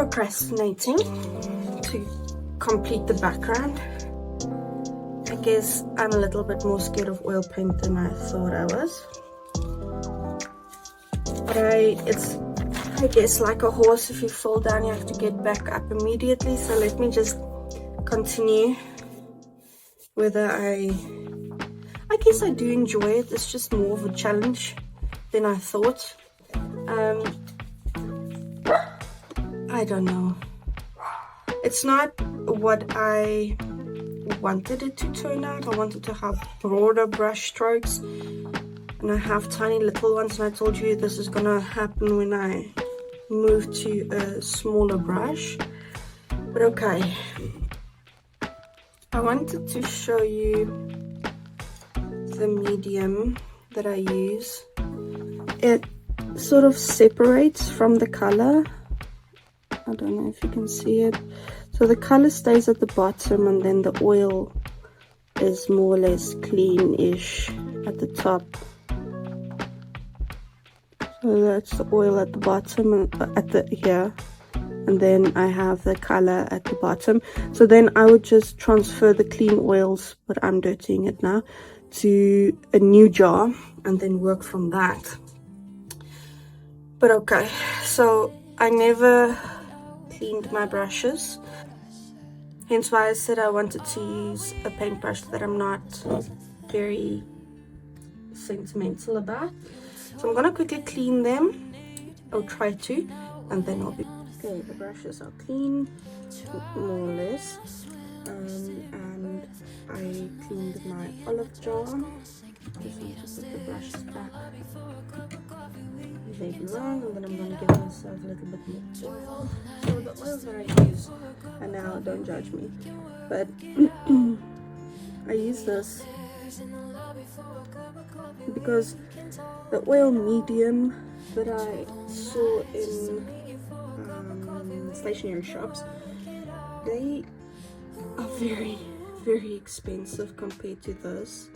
procrastinating to complete the background. I guess I'm a little bit more scared of oil paint than I thought I was. But it's, I guess, like a horse. If you fall down, you have to get back up immediately. So let me just continue. Whether I guess I do enjoy it. It's just more of a challenge than I thought. I don't know. It's not what I wanted it to turn out. I wanted to have broader brush strokes, and I have tiny little ones, and I told you this is gonna happen when I move to a smaller brush. But okay, I wanted to show you the medium that I use. It sort of separates from the color. I don't know if you can see it. So the color stays at the bottom, and then the oil is more or less clean-ish at the top. So that's the oil at the bottom, and here, and then I have the color at the bottom. So then I would just transfer the clean oils, but I'm dirtying it now, to a new jar, and then work from that. But okay, so I never cleaned my brushes, hence why I said I wanted to use a paintbrush that I'm not very sentimental about. So I'm gonna quickly clean them, or try to, and then I'll be okay. The brushes are clean, more or less, and I cleaned my olive jar. Just need to put the brushes back they belong, and then I'm going to give myself a little bit more oil. So the oils that I use, and now don't judge me, but I use this because the oil medium that I saw in stationery shops, they are very, very expensive compared to this,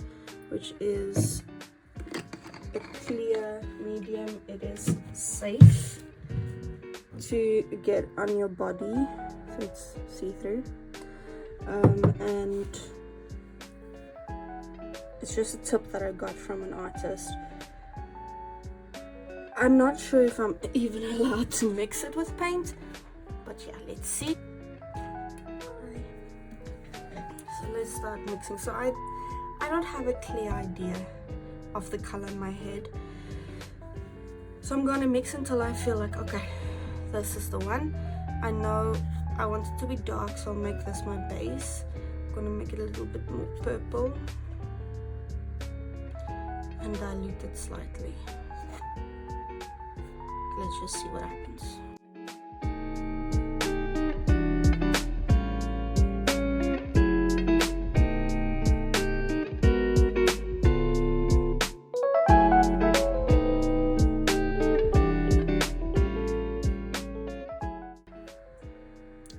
which is a clear medium. It is safe to get on your body, so it's see-through, and it's just a tip that I got from an artist. I'm not sure if I'm even allowed to mix it with paint, but yeah, let's see. So let's start mixing. So I don't have a clear idea of the color in my head, so I'm going to mix until I feel like, okay, this is the one. I know I want it to be dark, so I'll make this my base. I'm going to make it a little bit more purple and dilute it slightly. Let's just see what happens.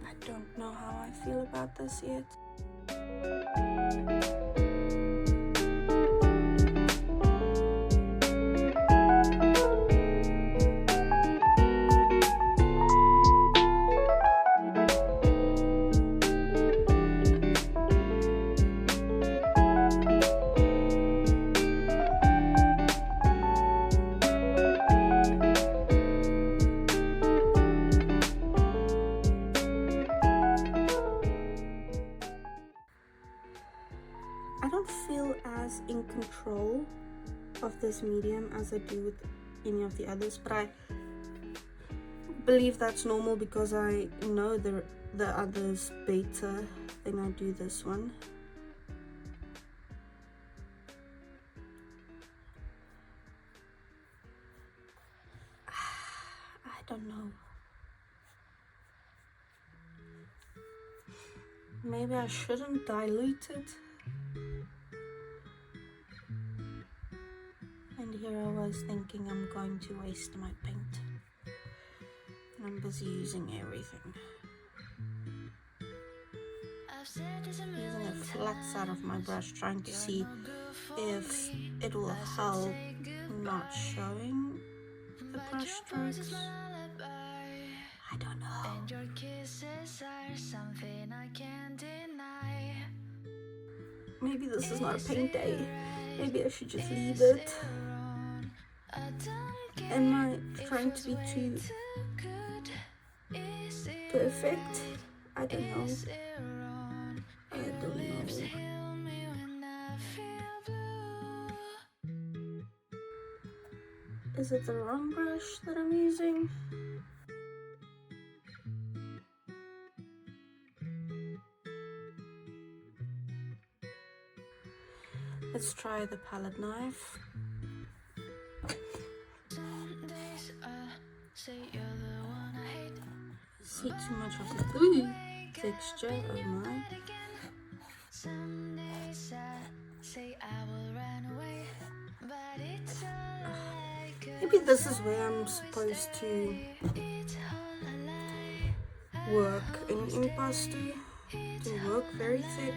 I don't know how I feel about this yet. I don't feel as in control of this medium as I do with any of the others, but I believe that's normal because I know the others better than I do this one. I don't know. Maybe I shouldn't dilute it. And here I was thinking I'm going to waste my paint. And I'm busy using everything. Using a flat side of my brush, trying to see if it will help not showing the brush strokes. I don't know. Maybe this is not a paint day. Maybe I should just leave it. Am I trying to be too perfect? I don't know. I don't know. Is it the wrong brush that I'm using? Let's try the palette knife. See too much of the texture, oh my. Maybe this is where I'm supposed to work in impasto, to work very thick.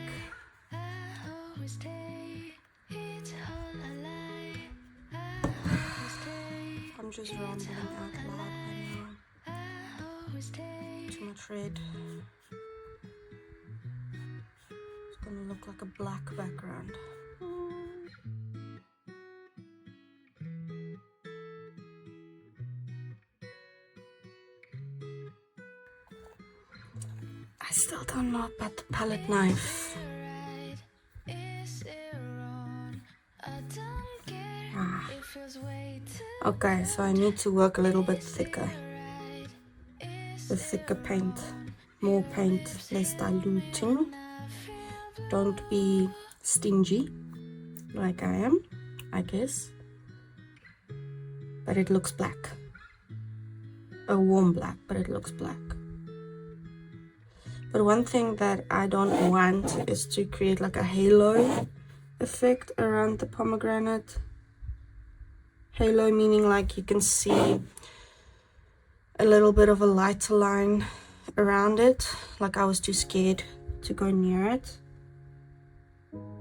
I'm just rambling out loud right now. Too much red. It's gonna look like a black background. I still don't know about the palette knife. Okay, so I need to work a little bit thicker. The thicker paint. More paint, less diluting. Don't be stingy, like I am, I guess. But it looks black. A warm black, but it looks black. But one thing that I don't want is to create like a halo effect around the pomegranate. Halo meaning like you can see a little bit of a lighter line around it. Like I was too scared to go near it.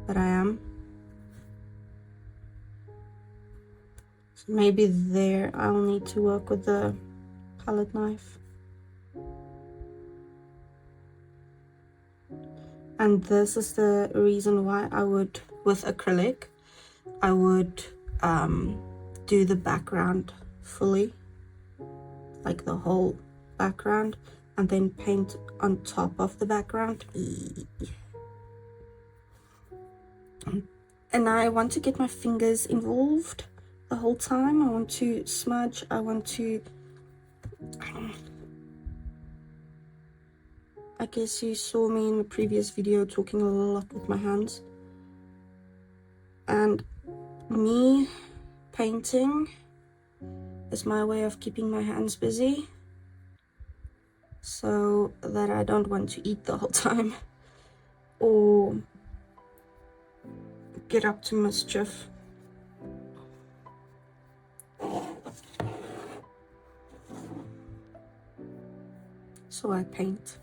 But I am. So maybe there I'll need to work with the palette knife. And this is the reason why I would, with acrylic, I would do the background fully, like the whole background, and then paint on top of the background. And I want to get my fingers involved the whole time. I want to smudge, I want to, I guess you saw me in the previous video talking a lot with my hands. And me painting is my way of keeping my hands busy, so that I don't want to eat the whole time or get up to mischief. So I paint.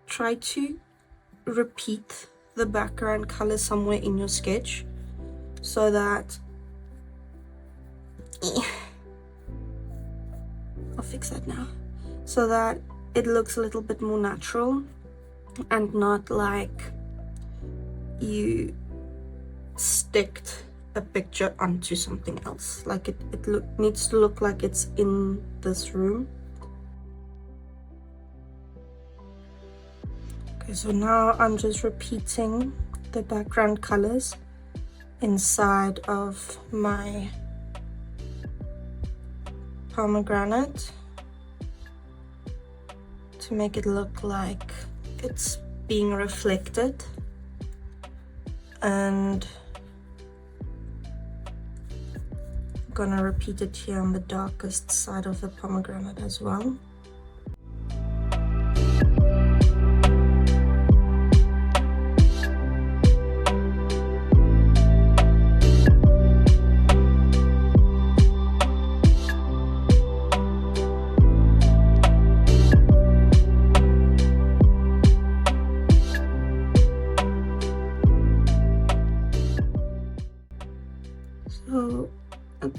Try to repeat the background color somewhere in your sketch so that I'll fix that now, so that it looks a little bit more natural and not like you sticked a picture onto something else. Like it needs to look like it's in this room. Okay, so now I'm just repeating the background colors inside of my pomegranate to make it look like it's being reflected. And I'm gonna repeat it here on the darkest side of the pomegranate as well.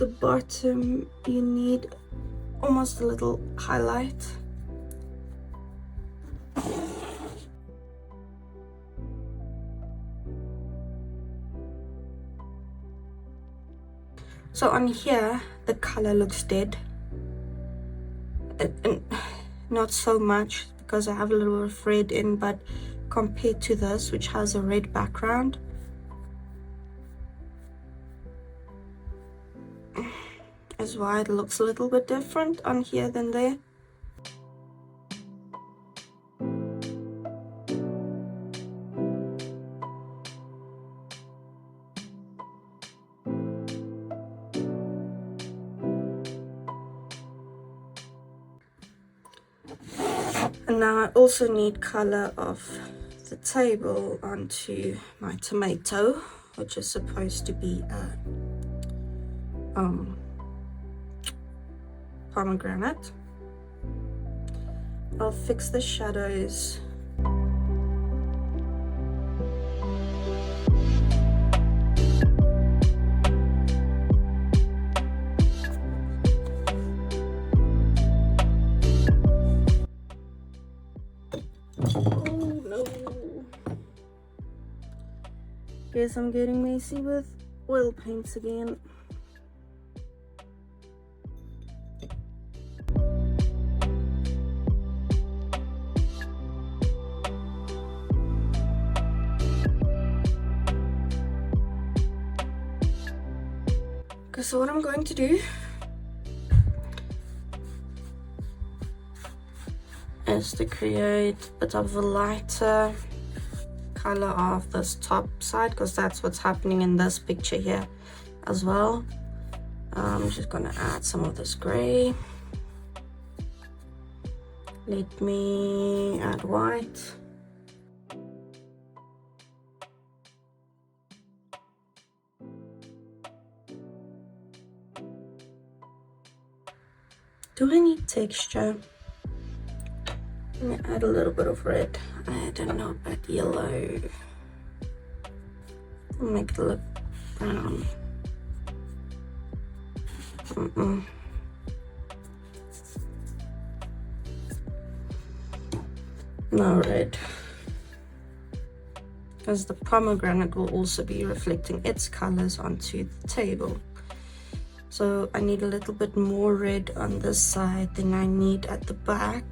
the bottom you need almost a little highlight. So on here the color looks dead, and not so much because I have a little bit of red in, but compared to this, which has a red background, is why it looks a little bit different on here than there. And now I also need color of the table onto my tomato, which is supposed to be a pomegranate. I'll fix the shadows. Oh no. Guess I'm getting messy with oil paints again. Okay, so what I'm going to do is to create a bit of a lighter color of this top side, because that's what's happening in this picture here as well. I'm just gonna add some of this gray. Let me add white. Do I need texture? Let me add a little bit of red. I don't know about yellow. Make it look brown. No red, because the pomegranate will also be reflecting its colors onto the table. So I need a little bit more red on this side than I need at the back.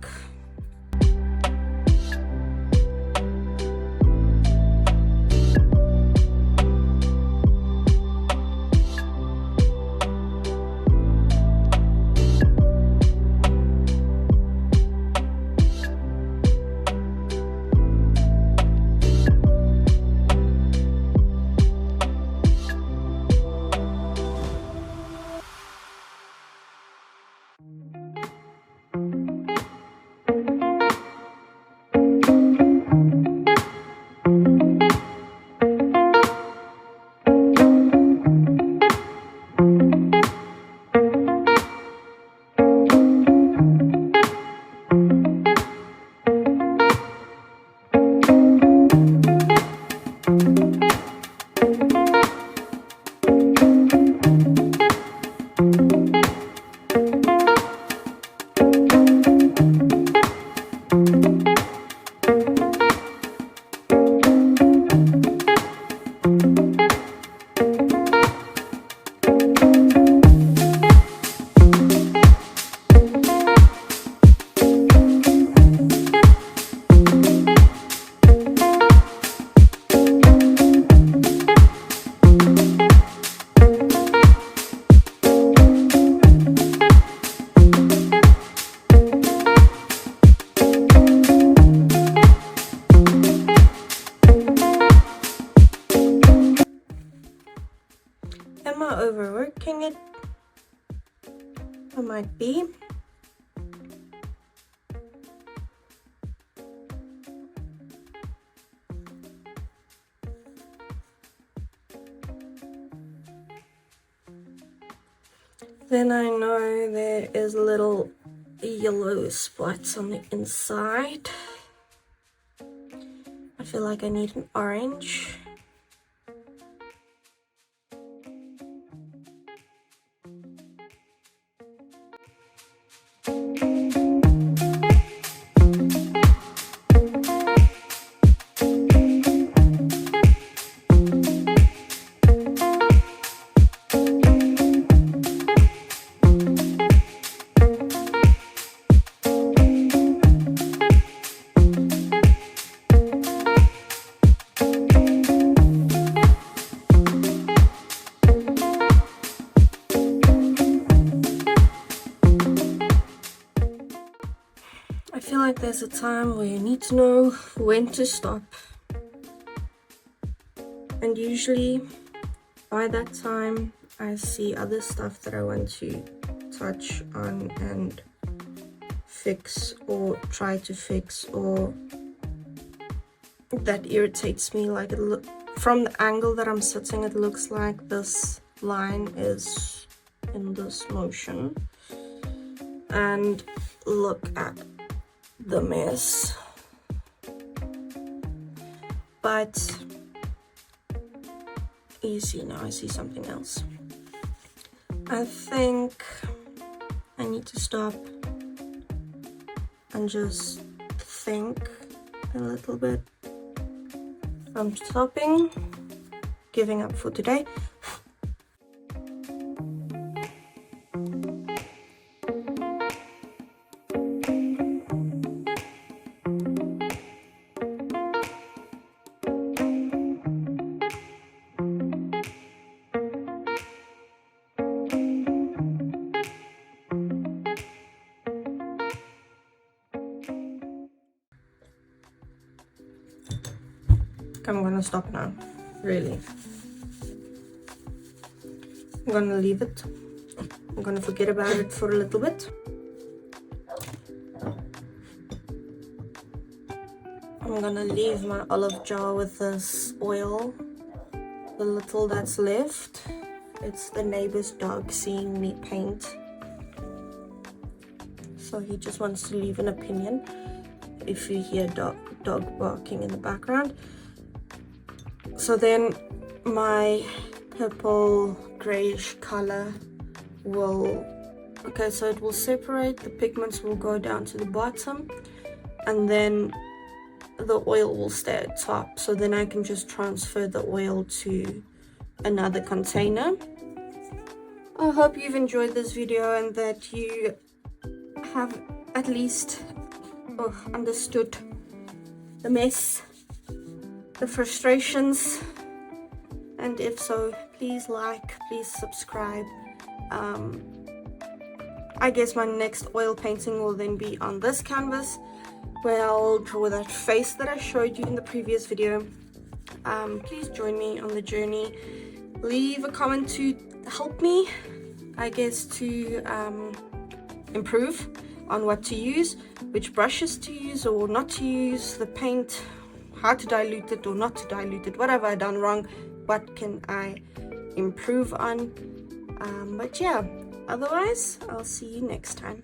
Am I overworking it? I might be. Then I know there is little yellow spots on the inside. I feel like I need an orange. there's a time where you need to know when to stop. And usually by that time I see other stuff that I want to touch on and fix or try to fix, or that irritates me. Like from the angle that I'm sitting, it looks like this line is in this motion, and look at the mess. But you see, now I see something else. I think I need to stop and just think a little bit. I'm stopping, giving up for today. I'm gonna stop now, really. I'm gonna leave it. I'm gonna forget about it for a little bit. I'm gonna leave my olive jar with this oil, the little that's left. It's the neighbor's dog seeing me paint, so he just wants to leave an opinion if you hear dog barking in the background. So then my purple grayish color will, okay, so it will separate, the pigments will go down to the bottom, and then the oil will stay at top. So then I can just transfer the oil to another container. I hope you've enjoyed this video and that you have at least understood the mess, the frustrations, and if so, please like, please subscribe. I guess my next oil painting will then be on this canvas, where I'll draw that face that I showed you in the previous video. Please join me on the journey. Leave a comment to help me, I guess, to improve on what to use, which brushes to use or not to use, the paint, how to dilute it or not to dilute it, what have I done wrong, what can I improve on. But yeah, otherwise I'll see you next time.